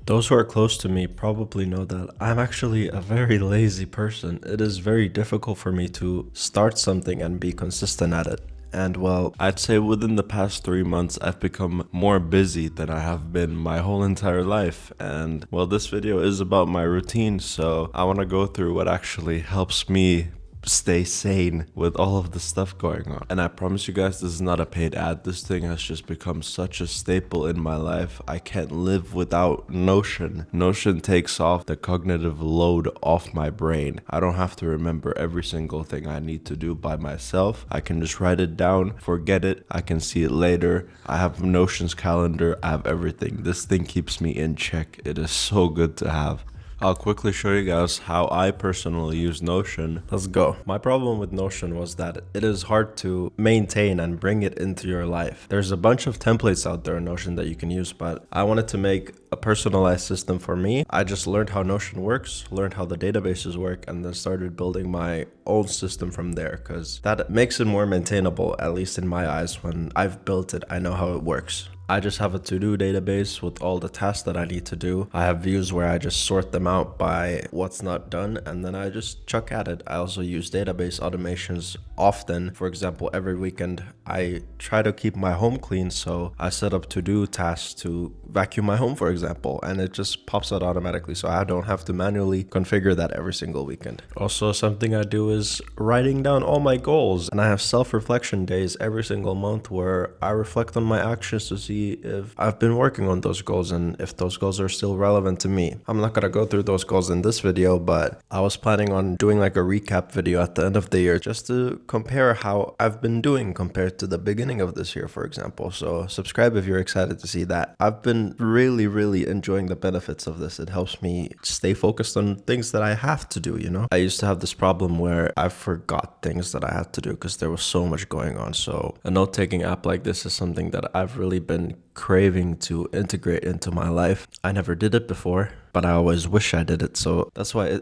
Those who are close to me probably know that I'm actually a very lazy person. It is very difficult for me to start something and be consistent at it. And well, I'd say within the past 3 months, I've become more busy than I have been my whole entire life. And well, this video is about my routine, so I want to go through what actually helps me stay sane with all of the stuff going on. And I promise you guys, this is not a paid ad. This thing has just become such a staple in my life. I can't live without Notion. Notion takes off the cognitive load off my brain. I don't have to remember every single thing I need to do by myself. I can just write it down, forget it. I can see it later. I have Notion's calendar. I have everything. This thing keeps me in check. It is so good to have. I'll quickly show you guys how I personally use Notion. Let's go. My problem with Notion was that it is hard to maintain and bring it into your life. There's a bunch of templates out there in Notion that you can use, but I wanted to make a personalized system for me. I just learned how Notion works, learned how the databases work, and then started building my own system from there because that makes it more maintainable, at least in my eyes. When I've built it, I know how it works. I just have a to-do database with all the tasks that I need to do. I have views where I just sort them out by what's not done, and then I just chuck at it. I also use database automations often. For example, every weekend, I try to keep my home clean, so I set up to-do tasks to vacuum my home, for example, and it just pops out automatically, so I don't have to manually configure that every single weekend. Also, something I do is writing down all my goals, and I have self-reflection days every single month where I reflect on my actions to see if I've been working on those goals and if those goals are still relevant to me. I'm not gonna go through those goals in this video, but I was planning on doing like a recap video at the end of the year just to compare how I've been doing compared to the beginning of this year, for example. So subscribe if you're excited to see that. I've been really enjoying the benefits of this. It helps me stay focused on things that I have to do, you know? I used to have this problem where I forgot things that I had to do because there was so much going on. So a note-taking app like this is something that I've really been craving to integrate into my life. I never did it before, but I always wish I did it. So that's why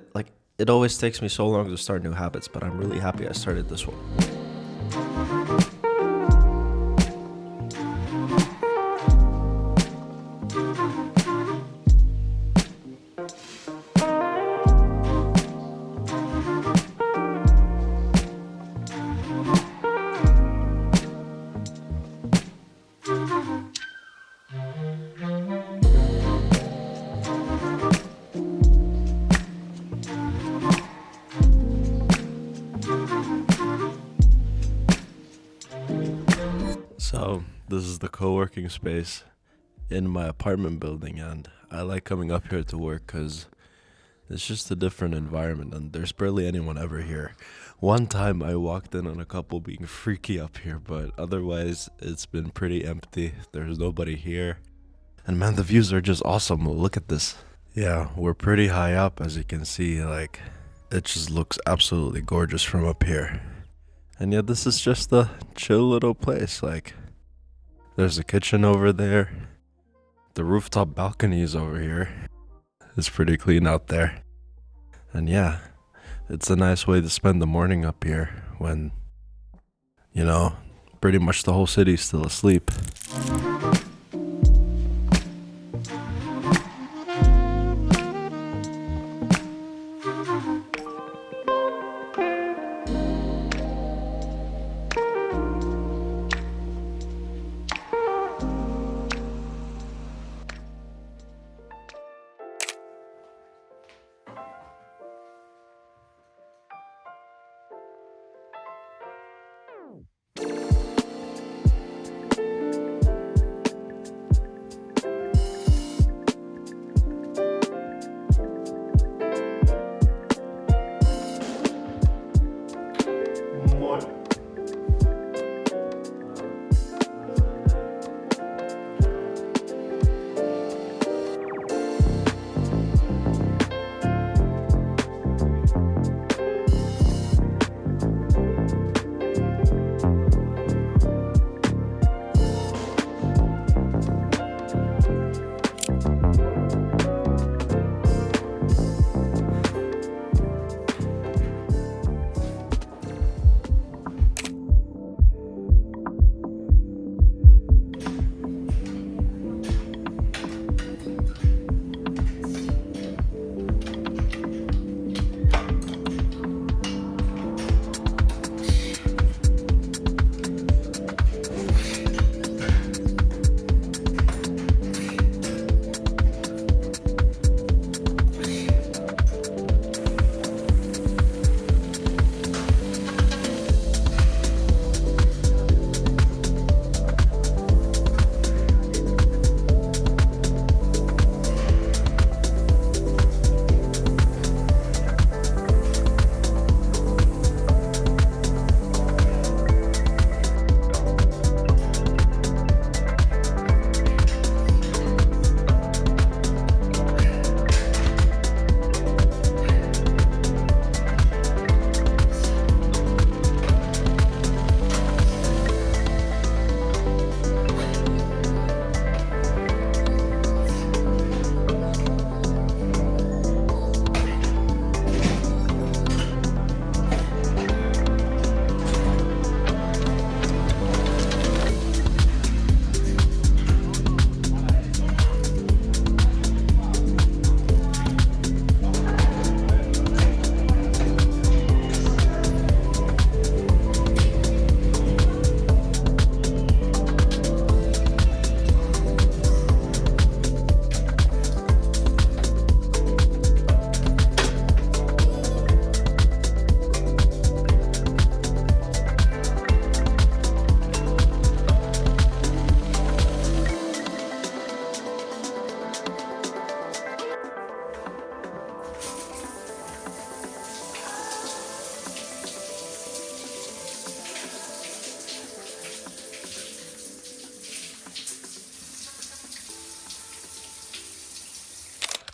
it always takes me so long to start new habits, but I'm really happy I started this one. So this is the co-working space in my apartment building, and I like coming up here to work because it's just a different environment and there's barely anyone ever here. One time I walked in on a couple being freaky up here, but otherwise it's been pretty empty. There's nobody here. And man, the views are just awesome. Look at this. Yeah, we're pretty high up, as you can see. Like, it just looks absolutely gorgeous from up here. And yeah, this is just a chill little place. Like, there's a kitchen over there. The rooftop balcony is over here. It's pretty clean out there. And yeah, it's a nice way to spend the morning up here when, you know, pretty much the whole city's still asleep.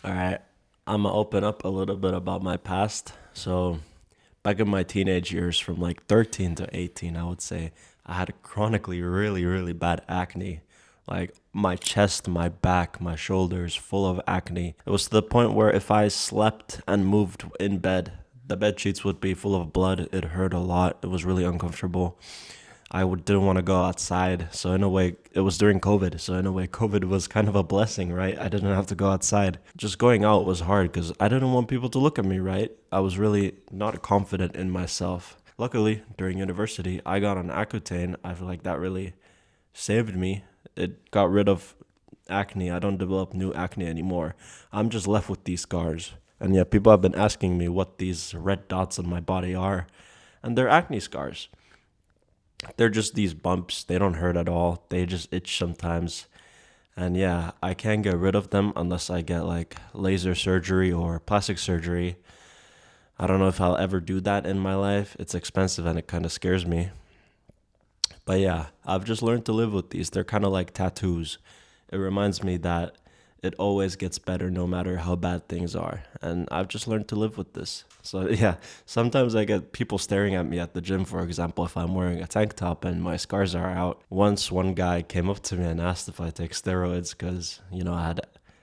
All right. I'm gonna open up a little bit about my past. So, back in my teenage years, from like 13 to 18, I would say I had chronically really, really bad acne. Like my chest, my back, my shoulders full of acne. It was to the point where if I slept and moved in bed, the bed sheets would be full of blood. It hurt a lot. It was really uncomfortable. Didn't want to go outside. So in a way, it was during COVID. So in a way, COVID was kind of a blessing, right? I didn't have to go outside. Just going out was hard because I didn't want people to look at me, right? I was really not confident in myself. Luckily, during university, I got on Accutane. I feel like that really saved me. It got rid of acne. I don't develop new acne anymore. I'm just left with these scars. And yeah, people have been asking me what these red dots on my body are. And they're acne scars. They're just these bumps. They don't hurt at all. They just itch sometimes. And yeah, I can't get rid of them unless I get like laser surgery or plastic surgery. I don't know if I'll ever do that in my life. It's expensive and it kind of scares me. But yeah, I've just learned to live with these. They're kind of like tattoos. It reminds me that it always gets better no matter how bad things are. And I've just learned to live with this. So yeah, sometimes I get people staring at me at the gym, for example, if I'm wearing a tank top and my scars are out. Once one guy came up to me and asked if I take steroids because, I had,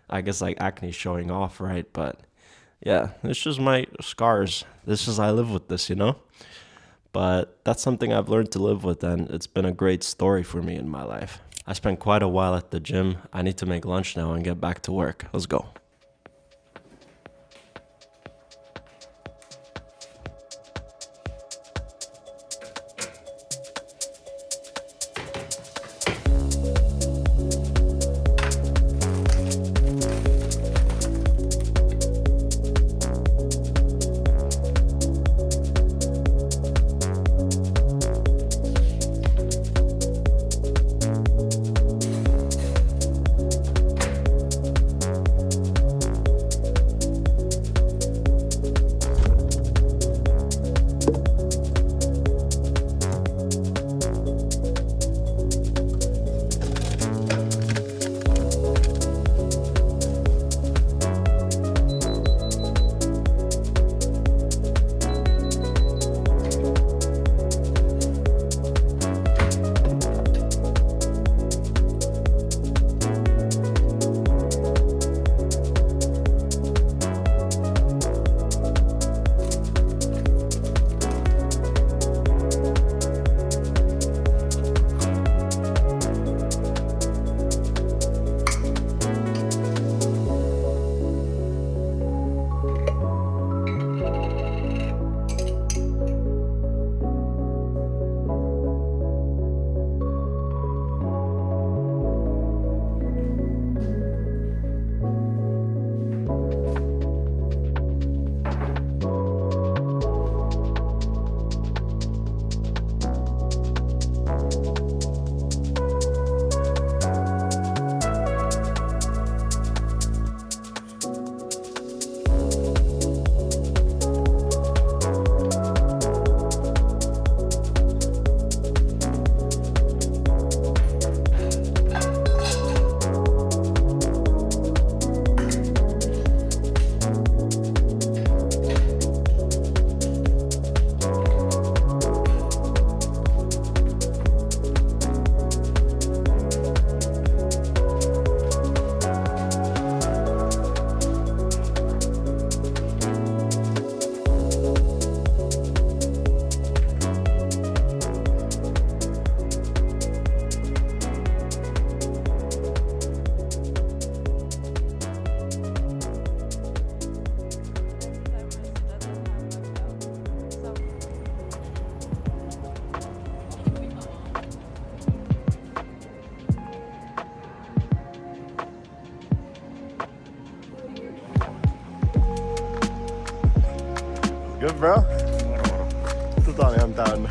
I guess, like acne showing off, right? But yeah, it's just my scars. This is, I live with this. But that's something I've learned to live with, and it's been a great story for me in my life. I spent quite a while at the gym. I need to make lunch now and get back to work. Let's go. Good bro? Tää on ihan täynnä.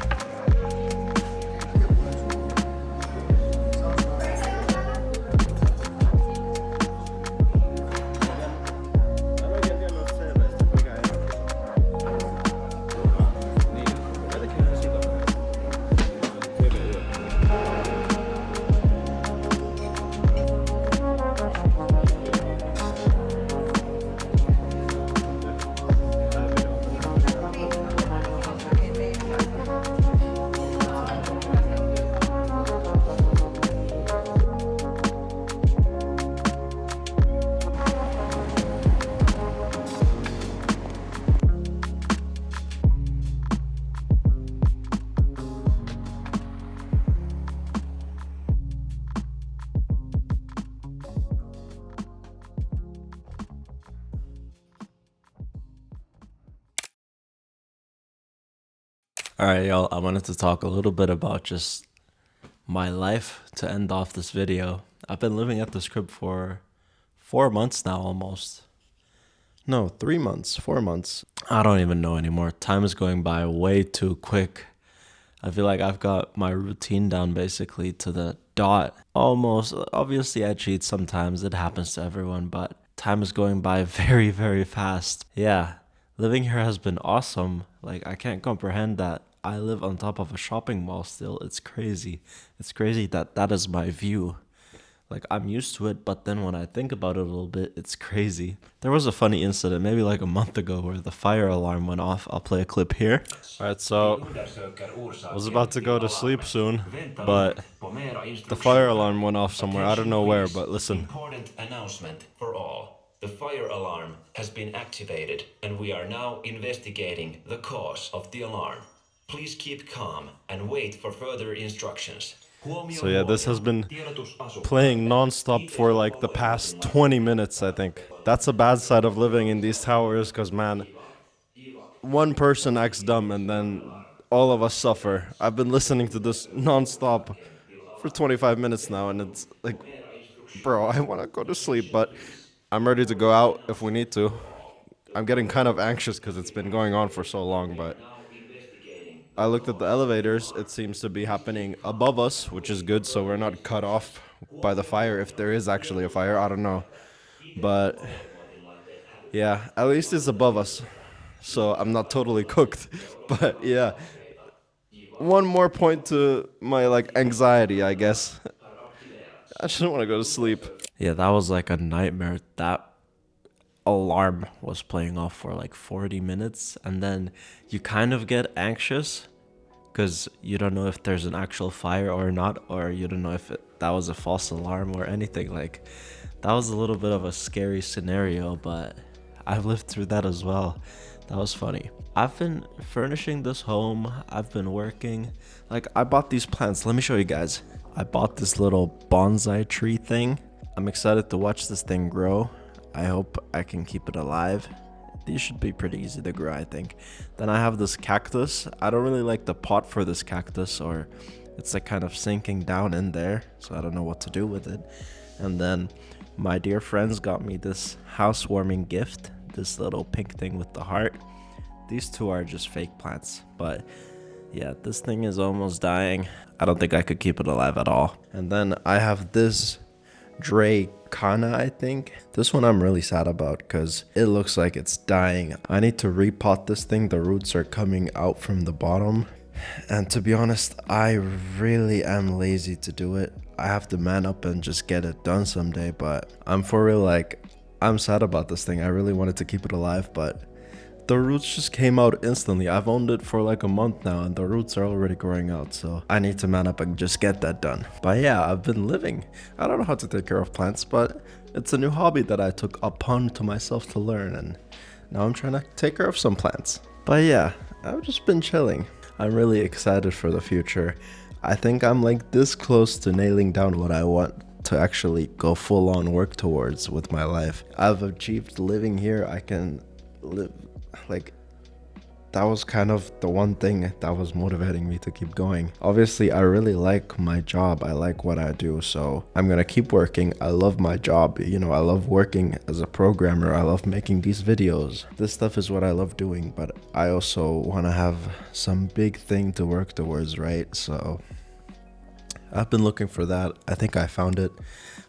All right, y'all. I wanted to talk a little bit about just my life to end off this video. I've been living at this crib for 4 months now almost. No, 3 months, 4 months. I don't even know anymore. Time is going by way too quick. I feel like I've got my routine down basically to the dot. Almost. Obviously, I cheat sometimes. It happens to everyone, but time is going by very, very fast. Yeah, living here has been awesome. Like, I can't comprehend that I live on top of a shopping mall still. It's crazy. It's crazy that that is my view. Like, I'm used to it, but then when I think about it a little bit, it's crazy. There was a funny incident maybe like a month ago where the fire alarm went off. I'll play a clip here. All right, so I was about to go to sleep soon, but the fire alarm went off somewhere. I don't know where, but listen. Important announcement for all. The fire alarm has been activated and we are now investigating the cause of the alarm. Please keep calm and wait for further instructions. So yeah, this has been playing non-stop for like the past 20 minutes, I think. That's a bad side of living in these towers, because man, one person acts dumb and then all of us suffer. I've been listening to this non-stop for 25 minutes now, and it's like, bro, I want to go to sleep, but I'm ready to go out if we need to. I'm getting kind of anxious because it's been going on for so long, but I looked at the elevators. It seems to be happening above us, which is good, so we're not cut off by the fire if there is actually a fire. I don't know. But yeah, at least it's above us, so I'm not totally cooked. But yeah, one more point to my like anxiety, I guess. I just want to go to sleep. Yeah, that was like a nightmare. That alarm was playing off for like 40 minutes, and then you kind of get anxious because you don't know if there's an actual fire or not, or you don't know if that was a false alarm or anything. Like, that was a little bit of a scary scenario, but I've lived through that as well. That was funny. I've been furnishing this home. I've been working. Like, I bought these plants. Let me show you guys. I bought this little bonsai tree thing. I'm excited to watch this thing grow. I hope I can keep it alive. These should be pretty easy to grow, I think. Then I have this cactus. I don't really like the pot for this cactus, or it's like kind of sinking down in there, so I don't know what to do with it. And then my dear friends got me this housewarming gift, this little pink thing with the heart. These two are just fake plants, but yeah, this thing is almost dying. I don't think I could keep it alive at all. And then I have this Dracana, I think. This one I'm really sad about because it looks like it's dying. I need to repot this thing. The roots are coming out from the bottom. And to be honest, I really am lazy to do it. I have to man up and just get it done someday, but I'm for real, like, I'm sad about this thing. I really wanted to keep it alive, but the roots just came out instantly. I've owned it for like a month now and the roots are already growing out, so I need to man up and just get that done. But yeah, I've been living. I don't know how to take care of plants, but it's a new hobby that I took upon to myself to learn, and now I'm trying to take care of some plants. But yeah, I've just been chilling. I'm really excited for the future. I think I'm like this close to nailing down what I want to actually go full on work towards with my life. I've achieved living here. I can live, like, that was kind of the one thing that was motivating me to keep going. Obviously, I really like my job. I like what I do, so I'm gonna keep working. I love my job. You know, I love working as a programmer. I love making these videos. This stuff is what I love doing, but I also want to have some big thing to work towards, right? So I've been looking for that. I think I found it.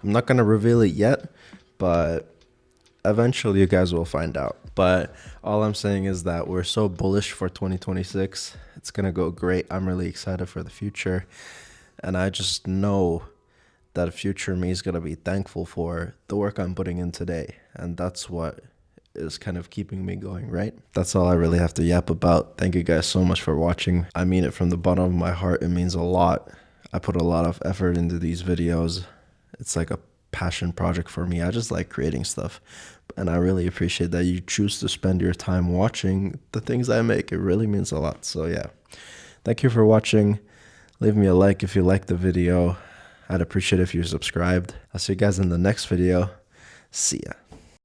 I'm not gonna reveal it yet, but eventually you guys will find out. But all I'm saying is that we're so bullish for 2026. It's gonna go great. I'm really excited for the future, and I just know that future me is gonna be thankful for the work I'm putting in today, and that's what is kind of keeping me going, right? That's all I really have to yap about. Thank you guys so much for watching. I mean it from the bottom of my heart. It means a lot. I put a lot of effort into these videos. It's like a passion project for me. I just like creating stuff, and I really appreciate that you choose to spend your time watching the things I make. It really means a lot. So yeah, thank you for watching. Leave me a like if you liked the video. I'd appreciate if you subscribed. I'll see you guys in the next video. See ya.